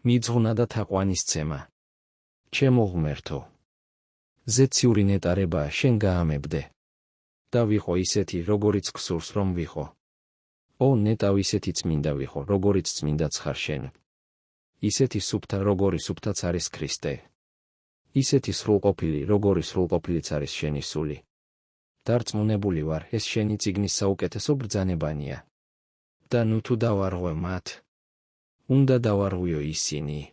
მიძღვნა და თაყვანისცემა. ჩემო ღმერთო, ზეციური ნეტარებაა შენ გაამებდე. და ვიყო ისეთი, როგორიც გსურს რომ ვიყო. ო ნეტავ ისეთი წმინდა ვიყო, როგორიც წმინდაც ხარ შენ. ისეთი სუფთა, როგორი სუფთაც არის ქრისტე. ისეთი სრულყოფილი, როგორი სრულყოფილიც არის შენი სული. დარწმუნებული ვარ, ეს შენი წიგნის საუკეთესო ბრძანებანია. და ნუ თუ დავარღვე მათ, უნდა დავარღვიო ისინი.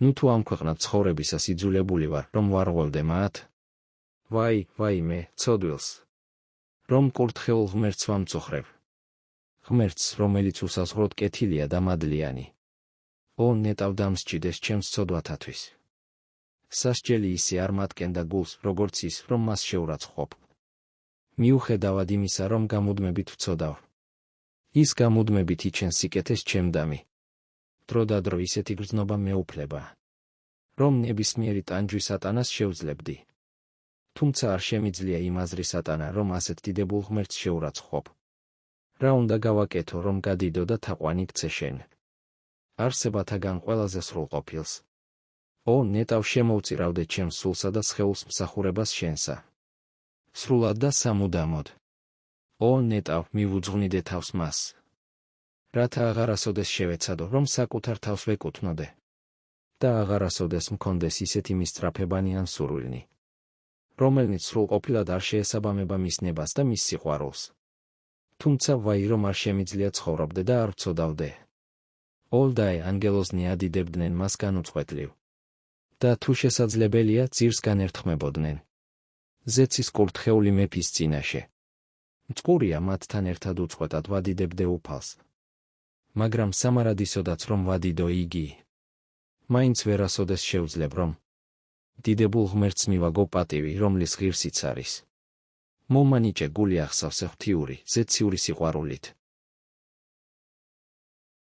ნუ თუ ამ ქვეყნად ცხოვრებისას იძულებული ვარ, რომ ვარღვევდე მათ. ვაი მე, ცოდვილს, რომ კურთხეულ ღმერთს ვამწუხრებ. ღმერთს, რომელიც უსაზღვროდ კეთილია და მადლიანი. ო ნეტავ დამსჯიდეს ჩემს ცოდვათათვის. სასჯელი ისე არ მატკენდა გულს, როგორც ის, რომ მას შეურაცხყოფ. მიუხედავად იმისა, რომ გამუდმებით ვცოდავ. ის გამუდმებით იჩენს სიკეთეს ჩემდამი. დრო და დრო ისეთი გრძნობა მეუფლება, რომ ნებისმიერი ტანჯვი სატანას შევძლებდი. თუმცა არ შემიძლია იმ აზრი სატანა, რომ ასეთ დიდებულ ღმერთს შეურაცხყოფ. რა უნდა გავაკეთო, რომ გადიდო და თაყვანი გცე შენ, არსებათაგან ყველაზე სრულყოფილს. ო ნეტავ შემოვწირავდე ჩემს სულსა და სხეულს მსახურებას შენსა. სრულად და სამუდამოდ. ო ნეტავ მივუძღვნიდე თავს მას. რათა აღარასოდეს შევეცადო, რომ საკუთარ თავს ვეკუთვნოდე. და აღარასოდეს მქონდეს ისეთი მისწრაფებანი ან სურვილნი, რომელნიც სრულყოფილად არ შეესაბამება მის ნებას და მის სიყვარულს. თუმცა ვაი რომ არ შემიძლია ცხოვრობდე და არ ვცოდავდე. ოლდაე ანგელოზნი ადიდებდნენ მას განუწყვეტლივ. და თუ შესაძლებელია, ძირს განერთხმებოდნენ. ზეცის კურთხეული მეფის წინაშე. მწყურია მათთან ერთად უწყვეტად ვადიდებდე უფალს. მაგრამ სამარადისოდაც რომ ვადიდო იგი, მაინც ვერასოდეს შევძლებ რომ დიდებულ ღმერთს მივაგო პატივი, რომლის ღირსიც არის. მომანიჭე გული ახსავსე ღვთიური, ზეციური სიყვარულით.